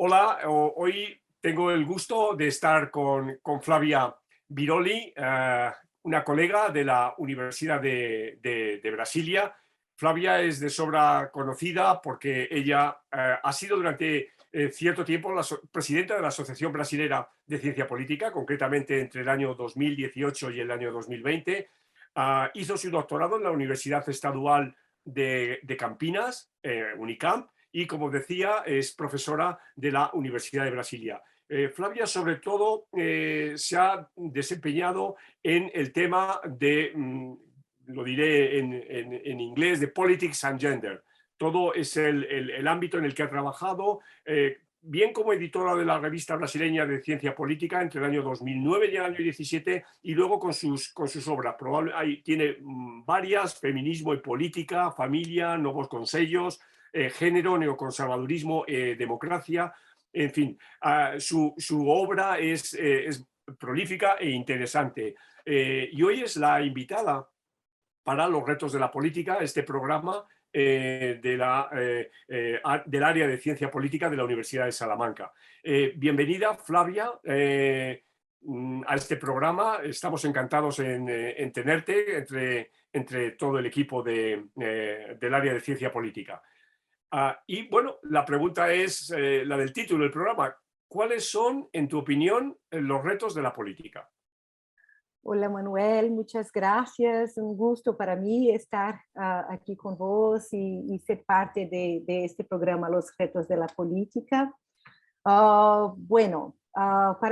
Hola, hoy tengo el gusto de estar con Flavia Biroli, una colega de la Universidad de Brasilia. Flavia es de sobra conocida porque ella ha sido durante cierto tiempo la presidenta de la Asociación Brasilera de Ciencia Política, concretamente entre el año 2018 y el año 2020. Hizo su doctorado en la Universidad Estadual de Campinas, Unicamp, y como decía, es profesora de la Universidad de Brasilia. Flavia, sobre todo, se ha desempeñado en el tema de, lo diré en inglés, de politics and gender. Todo es el ámbito en el que ha trabajado, bien como editora de la revista brasileña de Ciencia Política entre el año 2009 y el año 2017, y luego con sus obras. Tiene varias: Feminismo y Política, Familia, Nuevos Consejos, Género, Neoconservadurismo, Democracia. En fin, su obra es prolífica e interesante. Y hoy es la invitada para Los Retos de la Política, este programa del área de Ciencia Política de la Universidad de Salamanca. Bienvenida, Flavia, a este programa. Estamos encantados en tenerte entre todo el equipo del área de Ciencia Política. Y bueno, la pregunta es la del título del programa. ¿Cuáles son, en tu opinión, los retos de la política? Hola Manuel, muchas gracias. Un gusto para mí estar aquí con vos y ser parte de este programa Los Retos de la Política. Para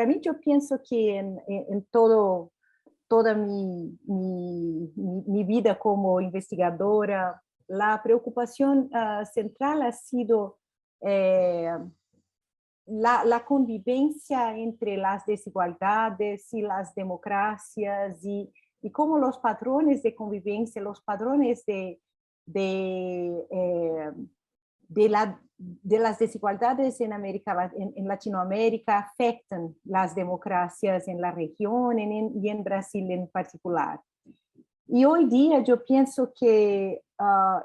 mí yo pienso que en toda mi vida como investigadora, la preocupación central ha sido la convivencia entre las desigualdades y las democracias y cómo los patrones de convivencia, los patrones de las desigualdades en Latinoamérica afectan las democracias en la región y en Brasil en particular. Y hoy día yo pienso que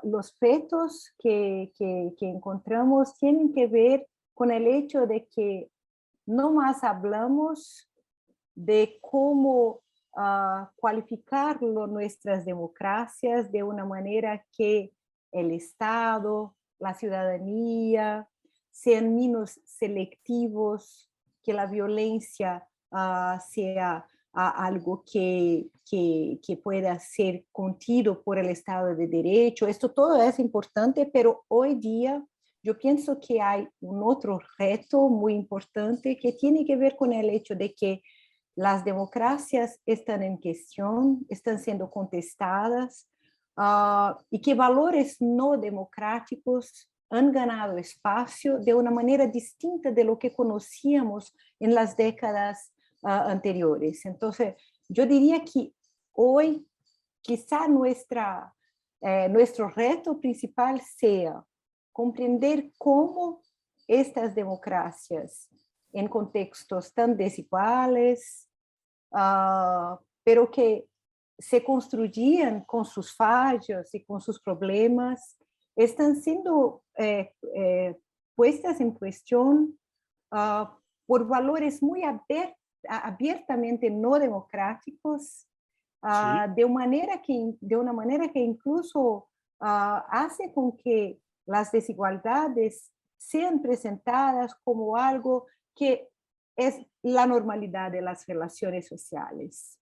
los retos que encontramos tienen que ver con el hecho de que no más hablamos de cómo cualificar nuestras democracias de una manera que el Estado, la ciudadanía, sean menos selectivos, que la violencia sea algo que pueda ser contido por el Estado de Derecho. Esto todo es importante, pero hoy día yo pienso que hay un otro reto muy importante que tiene que ver con el hecho de que las democracias están en cuestión, están siendo contestadas, y que valores no democráticos han ganado espacio de una manera distinta de lo que conocíamos en las décadas anteriores. Entonces, yo diría que hoy quizá nuestro reto principal sea comprender cómo estas democracias en contextos tan desiguales, pero que se construían con sus fallos y con sus problemas, están siendo puestas en cuestión por valores muy abiertamente no democráticos, Sí. de una manera que incluso hace con que las desigualdades sean presentadas como algo que es la normalidad de las relaciones sociales.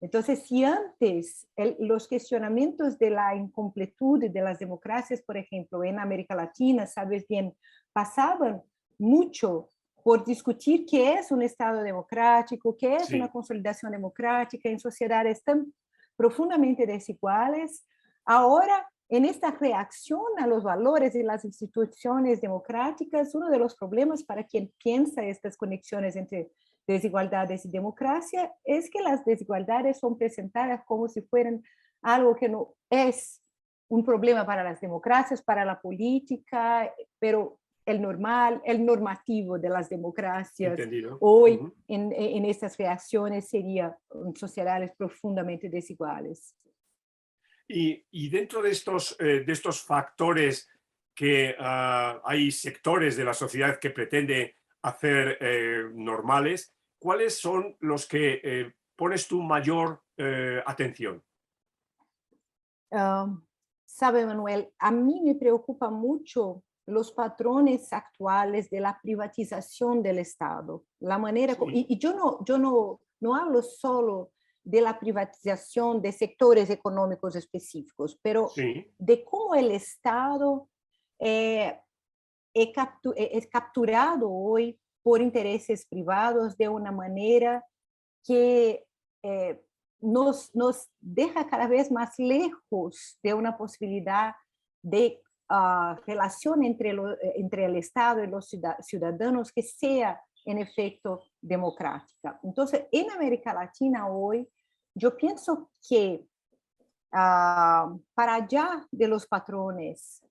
Entonces, si antes los cuestionamientos de la incompletud de las democracias, por ejemplo, en América Latina, sabes bien, pasaban mucho por discutir qué es un Estado democrático, qué es una Sí. consolidación democrática en sociedades tan profundamente desiguales, ahora en esta reacción a los valores de las instituciones democráticas, uno de los problemas para quien piensa estas conexiones entre desigualdades y democracia es que las desigualdades son presentadas como si fueran algo que no es un problema para las democracias, para la política, pero el normativo de las democracias Entendido. hoy Ujú. en estas reacciones serían sociedades profundamente desiguales. Y dentro de estos factores que hay sectores de la sociedad que pretende hacer normales, ¿cuáles son los que pones tu mayor atención? Ah, sabe, Manuel, a mí me preocupa mucho los patrones actuales de la privatización del Estado, la manera, Sí, y yo no hablo solo de la privatización de sectores económicos específicos, pero sí, de cómo el Estado eh, es capturado hoy por intereses privados de una manera que eh, nos deja cada vez más lejos de una posibilidad de relación entre el Estado y los ciudadanos que sea en efecto democrática. Entonces, en América Latina hoy, yo pienso que para allá de los patrones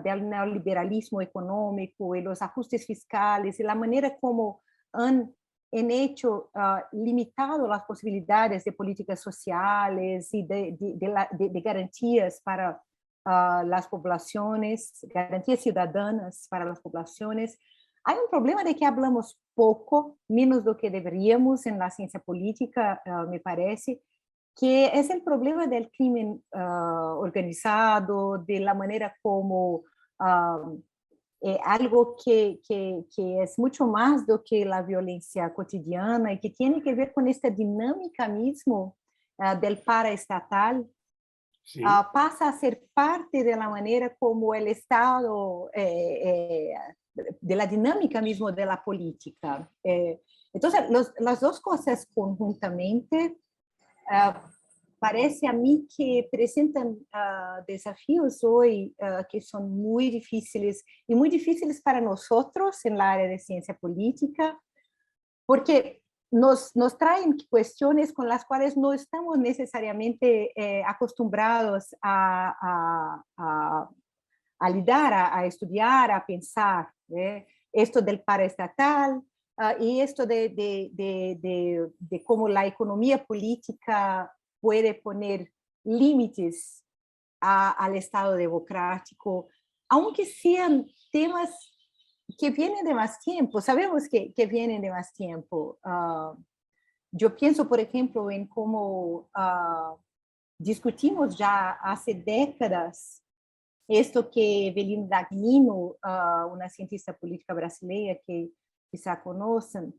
del neoliberalismo económico y los ajustes fiscales y la manera como han hecho limitado las posibilidades de políticas sociales y de garantías para las poblaciones, garantías ciudadanas para las poblaciones. Hay un problema de que hablamos poco, menos do que deberíamos en la ciencia política, me parece, que es el problema del crimen organizado, de la manera como algo que es mucho más do que la violencia cotidiana y que tiene que ver con esta dinámica mismo del paraestatal, sí, pasa a ser parte de la manera como el Estado, de la dinámica mismo de la política. Entonces, las dos cosas conjuntamente parece a mí que presentan desafíos hoy que son muy difíciles y muy difíciles para nosotros en la área de ciencia política, porque nos traen cuestiones con las cuales no estamos necesariamente acostumbrados a lidar, a estudiar, a pensar. Esto del paraestatal, y esto de cómo la economía política puede poner límites al Estado democrático, aunque sean temas que vienen de más tiempo, sabemos que vienen de más tiempo. Yo pienso, por ejemplo, en cómo discutimos ya hace décadas esto que Evelina Dagnino, una cientista política brasileña que quizá conozcan,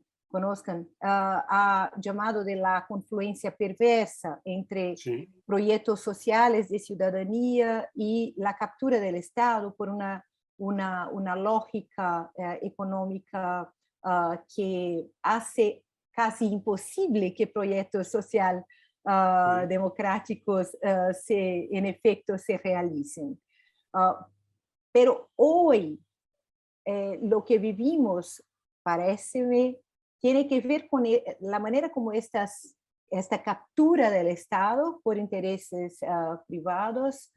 ha llamado de la confluencia perversa entre sí, proyectos sociales de ciudadanía y la captura del Estado por una lógica económica que hace casi imposible que proyectos social sí, democráticos en efecto se realicen. Pero hoy lo que vivimos, parece, tiene que ver con la manera como esta captura del Estado por intereses privados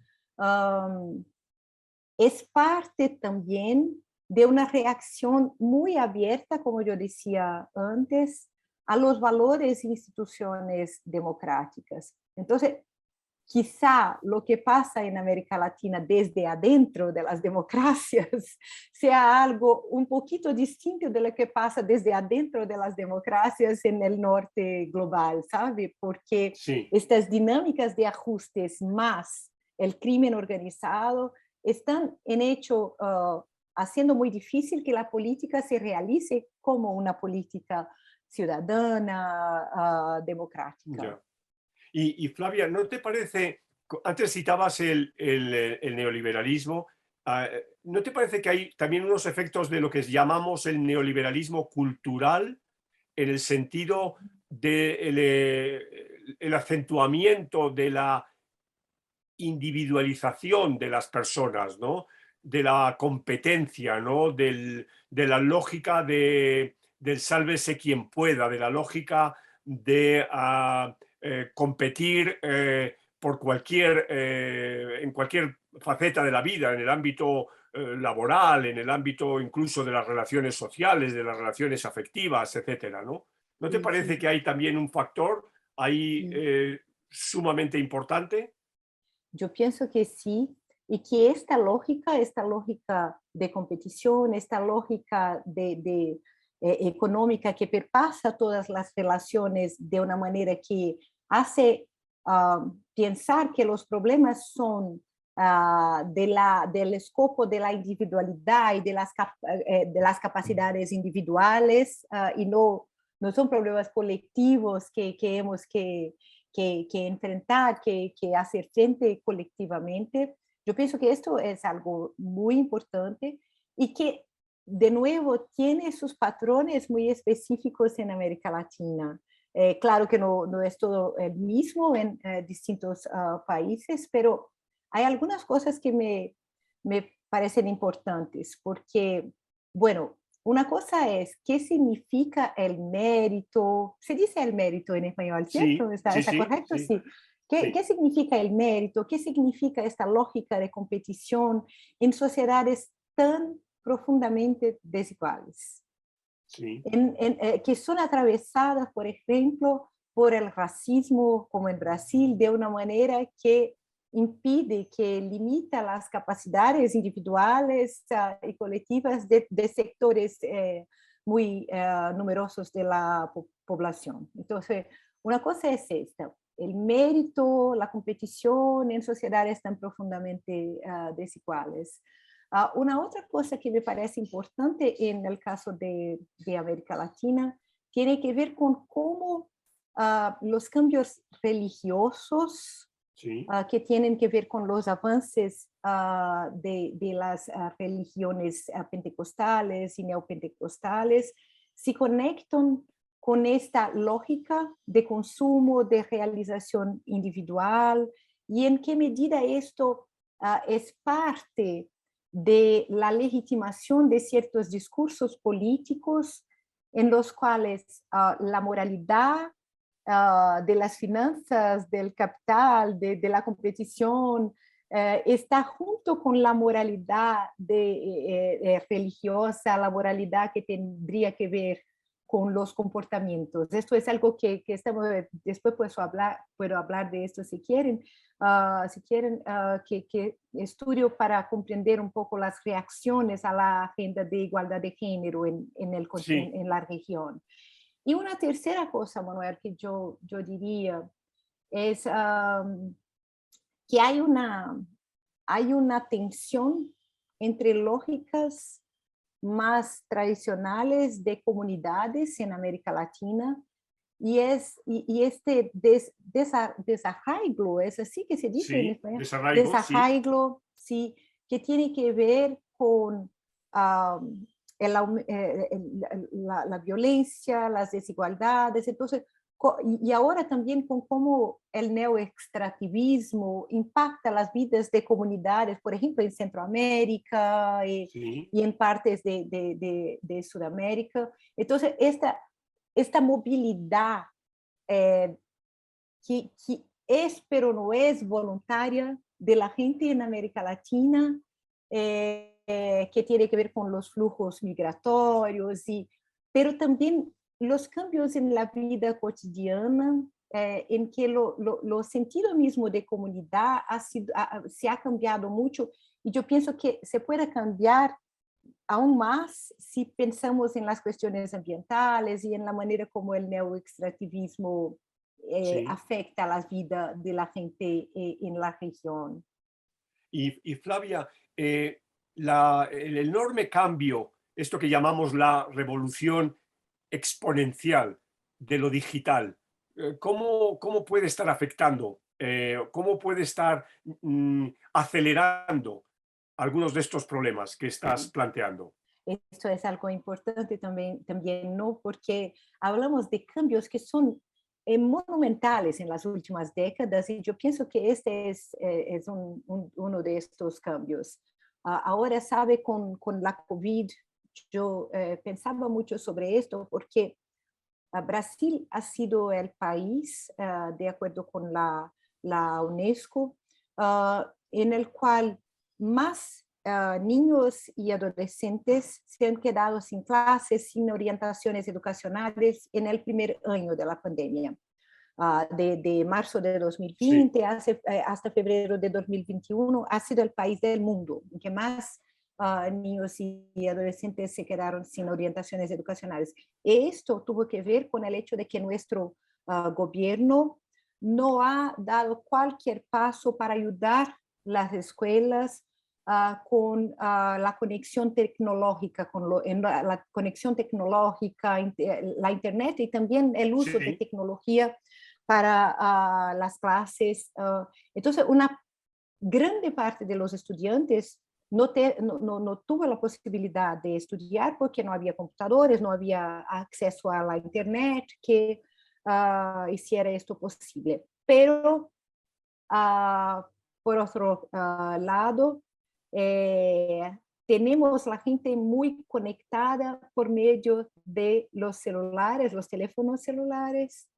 es parte también de una reacción muy abierta, como yo decía antes, a los valores e instituciones democráticas. Entonces, quizá lo que pasa en América Latina desde adentro de las democracias sea algo un poquito distinto de lo que pasa desde adentro de las democracias en el norte global, ¿sabe? Porque sí. estas dinámicas de ajustes más el crimen organizado están en hecho haciendo muy difícil que la política se realice como una política ciudadana, democrática. Ya. Y Flavia, ¿no te parece, antes citabas el neoliberalismo, ¿no te parece que hay también unos efectos de lo que llamamos el neoliberalismo cultural en el sentido del el acentuamiento de la individualización de las personas, ¿no? De la competencia, ¿no? De la lógica del sálvese quien pueda, de la lógica de competir por en cualquier faceta de la vida, en el ámbito laboral, en el ámbito incluso de las relaciones sociales, de las relaciones afectivas, etcétera, ¿no? ¿No te Sí, parece sí, que hay también un factor ahí sí. sumamente importante? Yo pienso que sí, y que esta lógica de competición, esta lógica económica que perpasa todas las relaciones de una manera que hace pensar que los problemas son del escopo de la individualidad y de las capacidades individuales y no son problemas colectivos que hemos que enfrentar, que hacer frente colectivamente. Yo pienso que esto es algo muy importante y que, de nuevo, tiene sus patrones muy específicos en América Latina. Claro que no es todo el mismo en distintos países, pero hay algunas cosas que me parecen importantes, porque, bueno, una cosa es qué significa el mérito. Se dice el mérito en español, ¿cierto? Sí, ¿Está, sí, está sí, correcto? sí, Sí. ¿Qué, sí, qué significa el mérito? ¿Qué significa esta lógica de competición en sociedades tan profundamente desiguales? sí, Que son atravesadas, por ejemplo, por el racismo, como en Brasil, de una manera que impide, que limita las capacidades individuales y colectivas de sectores muy numerosos de la población. Entonces, una cosa es esta, el mérito, la competición en sociedades tan profundamente desiguales. Una otra cosa que me parece importante en el caso de América Latina tiene que ver con cómo los cambios religiosos sí, que tienen que ver con los avances de las religiones pentecostales y neopentecostales se conectan con esta lógica de consumo, de realización individual, y en qué medida esto es parte de la legitimación de ciertos discursos políticos en los cuales la moralidad de las finanzas, del capital, de la competición, está junto con la moralidad religiosa, la moralidad que tendría que ver con los comportamientos. Esto es algo que estamos, después puedo hablar de esto si quieren, que estudio para comprender un poco las reacciones a la agenda de igualdad de género sí, en la región. Y una tercera cosa, Manuel, que yo diría es que hay una tensión entre lógicas más tradicionales de comunidades en América Latina y este desarraigo, es así que se dice en sí, español, desarraigo, sí, desarraigo, sí, que tiene que ver con la violencia, las desigualdades. Entonces, y ahora también con cómo el neoextractivismo impacta las vidas de comunidades, por ejemplo, en Centroamérica sí, y en partes de Sudamérica. Entonces, esta movilidad que es, pero no es voluntaria de la gente en América Latina, que tiene que ver con los flujos migratorios, pero también los cambios en la vida cotidiana, en que lo sentido mismo de comunidad se ha cambiado mucho, y yo pienso que se puede cambiar aún más si pensamos en las cuestiones ambientales y en la manera como el neoextractivismo sí. afecta a la vida de la gente en la región. Y Flavia, el enorme cambio, esto que llamamos la revolución exponencial de lo digital, ¿cómo puede estar afectando? ¿Cómo puede estar acelerando algunos de estos problemas que estás Sí. planteando? Esto es algo importante también, ¿no? Porque hablamos de cambios que son monumentales en las últimas décadas y yo pienso que este es uno de estos cambios. Ahora, sabe, con la COVID, yo pensaba mucho sobre esto porque Brasil ha sido el país, de acuerdo con la UNESCO, en el cual más niños y adolescentes se han quedado sin clases, sin orientaciones educacionales en el primer año de la pandemia. De marzo de Sí, 2020 hasta febrero de 2021, ha sido el país del mundo en que más niños y adolescentes se quedaron sin orientaciones educacionales. Esto tuvo que ver con el hecho de que nuestro gobierno no ha dado cualquier paso para ayudar las escuelas con la conexión tecnológica, la conexión tecnológica, la internet y también el uso de Sí, tecnología para las clases. Entonces, una grande parte de los estudiantes no tuvo la posibilidad de estudiar porque no había computadores, no había acceso a la internet que hiciera esto posible. Pero, por otro lado, tenemos la gente muy conectada por medio de los celulares, los teléfonos celulares,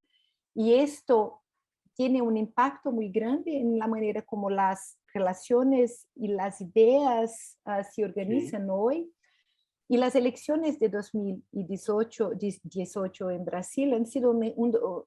y esto tiene un impacto muy grande en la manera como las relaciones y las ideas se sí, organizan hoy. Y las elecciones de 2018 en Brasil han sido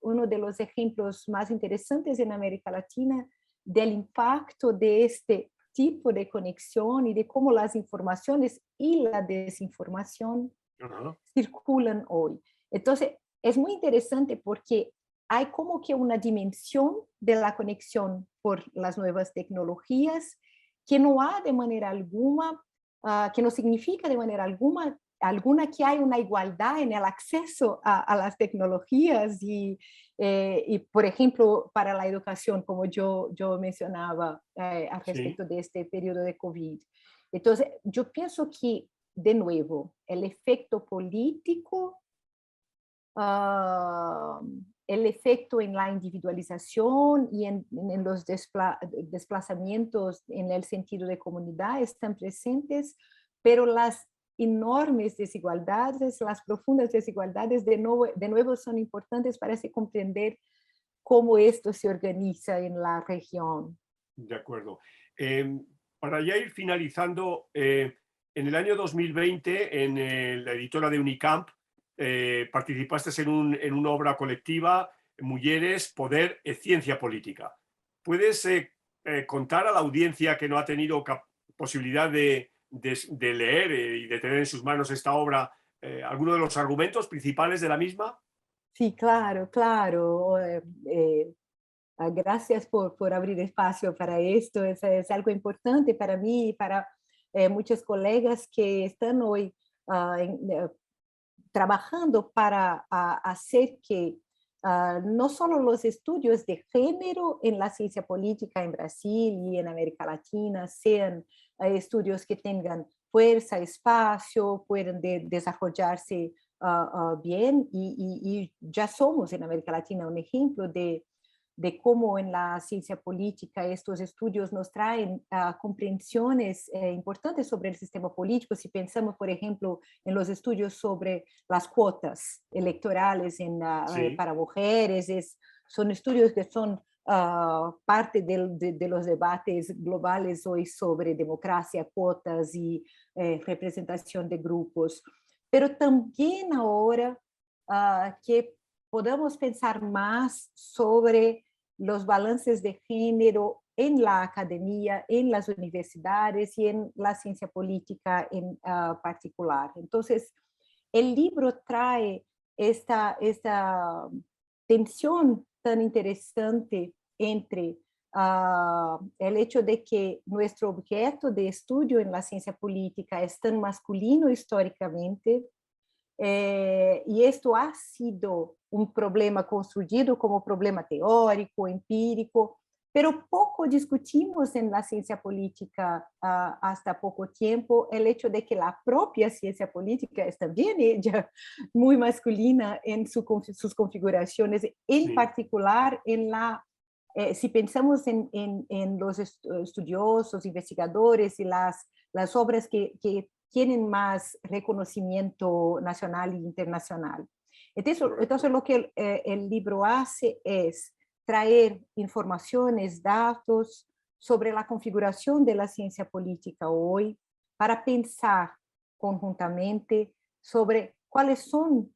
uno de los ejemplos más interesantes en América Latina del impacto de este tipo de conexión y de cómo las informaciones y la desinformación ajá, circulan hoy. Entonces, es muy interesante porque hay como que una dimensión de la conexión por las nuevas tecnologías que no ha de manera alguna, que no significa de manera alguna que hay una igualdad en el acceso a las tecnologías y, por ejemplo, para la educación, como yo mencionaba al sí, respecto de este periodo de COVID. Entonces, yo pienso que, de nuevo, el efecto político, uh, el efecto en la individualización y en los desplazamientos en el sentido de comunidad están presentes, pero las enormes desigualdades, las profundas desigualdades, de nuevo son importantes para así comprender cómo esto se organiza en la región. de acuerdo. Para ya ir finalizando, en el año 2020, en la editora de Unicamp, participaste en una obra colectiva, Mujeres, Poder e Ciencia Política. ¿Puedes contar a la audiencia que no ha tenido posibilidad de leer y de tener en sus manos esta obra, algunos de los argumentos principales de la misma? Sí, claro, claro. Gracias por abrir espacio para esto. Es algo importante para mí y para muchos colegas que están hoy trabajando para hacer que no solo los estudios de género en la ciencia política en Brasil y en América Latina sean estudios que tengan fuerza, espacio, puedan desarrollarse bien y ya somos en América Latina un ejemplo de cómo en la ciencia política estos estudios nos traen comprensiones importantes sobre el sistema político. Si pensamos, por ejemplo, en los estudios sobre las cuotas electorales Sí, para mujeres, son estudios que son parte de los debates globales hoy sobre democracia, cuotas y representación de grupos. Pero también ahora que podamos pensar más sobre los balances de género en la academia, en las universidades y en la ciencia política en particular. Entonces, el libro trae esta tensión tan interesante entre el hecho de que nuestro objeto de estudio en la ciencia política es tan masculino históricamente, y esto ha sido un problema construido como problema teórico, empírico, pero poco discutimos en la ciencia política hasta poco tiempo el hecho de que la propia ciencia política es también ella muy masculina en sus configuraciones, en sí, particular si pensamos en los estudiosos, investigadores y las obras que tienen más reconocimiento nacional e internacional. Entonces correcto. lo que el libro hace es traer informaciones, datos sobre la configuración de la ciencia política hoy para pensar conjuntamente sobre cuáles son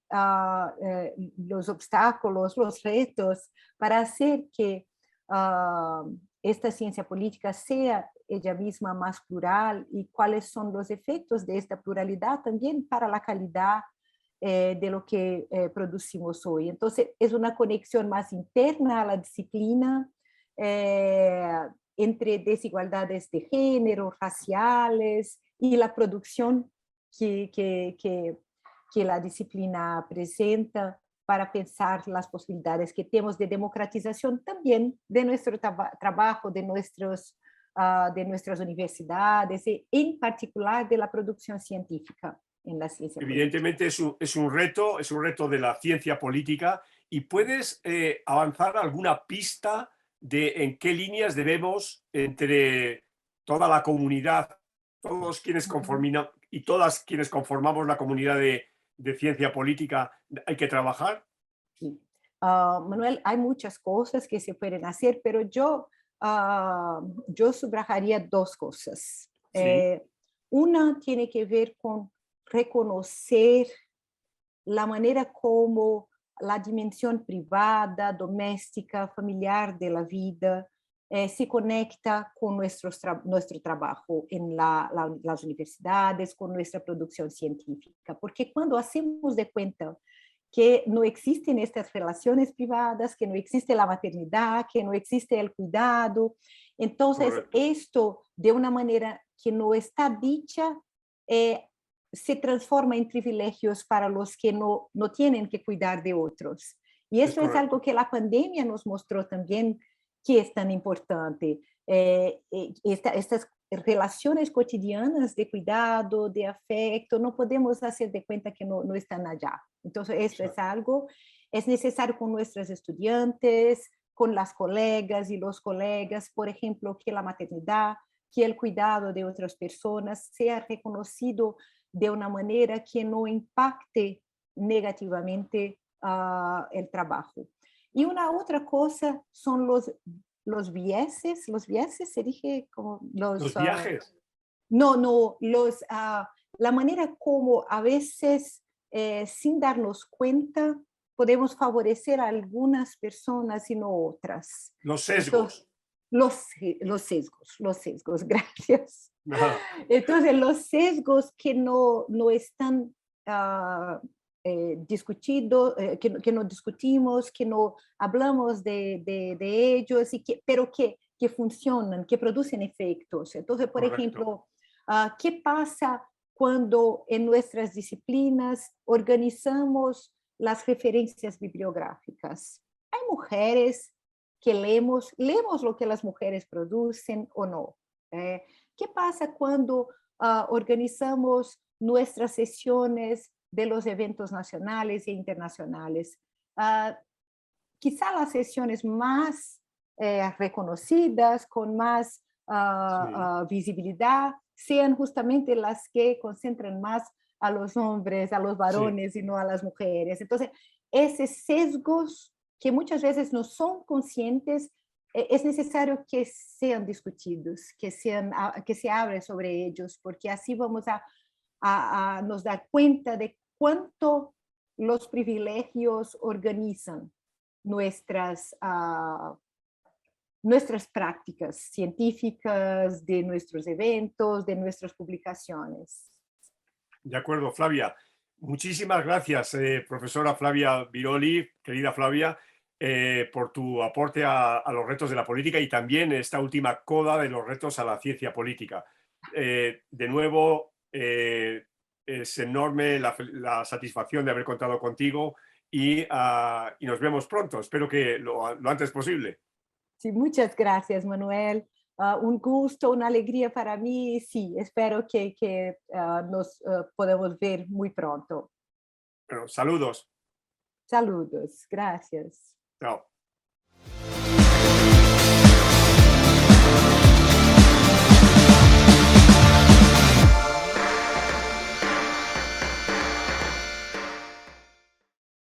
los obstáculos, los retos para hacer que esta ciencia política sea ella misma más plural y cuáles son los efectos de esta pluralidad también para la calidad de lo que producimos hoy. Entonces, es una conexión más interna a la disciplina entre desigualdades de género, raciales y la producción que la disciplina presenta para pensar las posibilidades que tenemos de democratización también de nuestro trabajo, de nuestras universidades, y en particular de la producción científica en la ciencia política. Evidentemente es un reto de la ciencia política. ¿Y puedes avanzar alguna pista de en qué líneas debemos entre toda la comunidad, todos quienes conforman y todas quienes conformamos la comunidad de ciencia política, hay que trabajar? Sí. Manuel, hay muchas cosas que se pueden hacer, pero yo subrayaría dos cosas. Sí, Una tiene que ver con reconocer la manera como la dimensión privada, doméstica, familiar de la vida se conecta con nuestro trabajo en las universidades, con nuestra producción científica. Porque cuando hacemos de cuenta que no existen estas relaciones privadas, que no existe la maternidad, que no existe el cuidado, entonces correcto. esto de una manera que no está dicha, se transforma en privilegios para los que no tienen que cuidar de otros. Y Es eso es algo correcto. que la pandemia nos mostró también que es tan importante. Estas relaciones cotidianas de cuidado, de afecto, no podemos hacer de cuenta que no están allá. Entonces, esto es algo, es necesario con nuestros estudiantes, con las colegas y los colegas, por ejemplo, que la maternidad, que el cuidado de otras personas sea reconocido de una manera que no impacte negativamente el trabajo. Y una otra cosa son los vieses se dije como Los viajes. la manera como a veces, sin darnos cuenta, podemos favorecer a algunas personas y no otras. Los Entonces, sesgos. los sesgos, gracias. Nada. Entonces, los sesgos que no están discutidos, que no discutimos, que no hablamos de ellos, pero que funcionan, que producen efectos. Entonces, por Correcto. ejemplo, ¿qué pasa cuando en nuestras disciplinas organizamos las referencias bibliográficas? Hay mujeres que leemos lo que las mujeres producen o no. ¿Qué pasa cuando organizamos nuestras sesiones de los eventos nacionales e internacionales? Quizá las sesiones más reconocidas, con más Sí, visibilidad, sean justamente las que concentran más a los hombres, a los sí. varones y no a las mujeres. Entonces, esos sesgos que muchas veces no son conscientes, es necesario que sean discutidos, que se hable sobre ellos, porque así vamos a nos dar cuenta de cuánto los privilegios organizan nuestras, nuestras prácticas científicas, de nuestros eventos, de nuestras publicaciones. De acuerdo, Flavia. Muchísimas gracias, profesora Flavia Biroli, querida Flavia, por tu aporte a los retos de la política y también esta última coda de los retos a la ciencia política. De nuevo, es enorme la satisfacción de haber contado contigo y nos vemos pronto. Espero que lo antes posible. Sí, muchas gracias, Manuel. Un gusto, una alegría para mí. Sí, espero que nos podamos ver muy pronto. Bueno, saludos. Saludos, gracias. Chao.